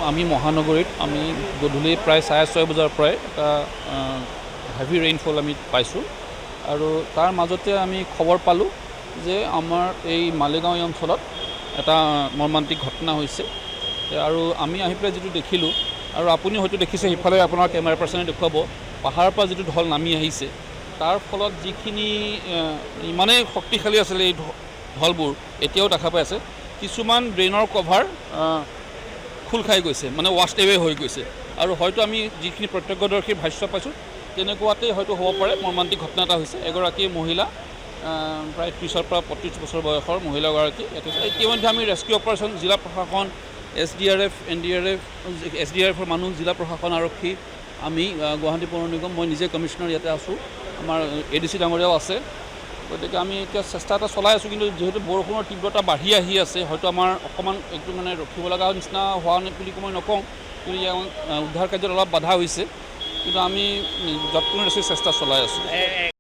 আমি মহানগৰীত আমি গধূলি প্ৰায় 6:30 বজাৰ পৰাই এটা হেভি ৰেইনফল আমি পাইছোঁ আৰু তাৰ মাজতে আমি খবৰ পালোঁ যে আমাৰ এই মালিগাঁও অঞ্চলত এটা মৰ্মান্তিক ঘটনা হৈছে আৰু আমি আহি পেলাই যিটো দেখিলোঁ আৰু আপুনি হয়তো দেখিছে সিফালে আপোনাৰ কেমেৰা পাৰ্চনে দেখুৱাব পাহাৰৰ পৰা যিটো ঢল নামি আহিছে তাৰ ফলত যিখিনি ইমানেই শক্তিশালী আছিলে এই ঢলবোৰ এতিয়াও দেখা পাই আছে কিছুমান ড্ৰেইনৰ কভাৰ খোল খাই গৈছে মানে ৱাশ্ব এৱে হৈ গৈছে আৰু হয়তো আমি যিখিনি প্ৰত্যক্ষদৰ্শীৰ ভাষ্য পাইছোঁ তেনেকুৱাতেই হয়তো হ'ব পাৰে মৰ্মান্তিক ঘটনা এটা হৈছে এগৰাকী মহিলা প্ৰায় 30 পৰা 35 বছৰ বয়সৰ মহিলাগৰাকী ইতিমধ্যে আমি ৰেস্কিউ অপাৰেশ্যন জিলা প্ৰশাসন SDRF NDRF SDRFৰ মানুহ জিলা প্ৰশাসন আৰক্ষী আমি গুৱাহাটী পৌৰ নিগম মই নিজে কমিশ্যনাৰ ইয়াতে আছোঁ আমাৰ ADC ডাঙৰীয়াও আছে গতিকে আমি এতিয়া চেষ্টা এটা চলাই আছোঁ কিন্তু যেহেতু বৰষুণৰ তীব্ৰতা বাঢ়ি আহি আছে হয়তো আমাৰ অকণমান একটু মানে ৰখিব লগা নিচিনা হোৱা বুলি মই নকওঁ কিন্তু ইয়াৰ উদ্ধাৰ কাৰ্যত অলপ বাধা হৈছে কিন্তু আমি যৎপৰোনাস্তি চেষ্টা চলাই আছোঁ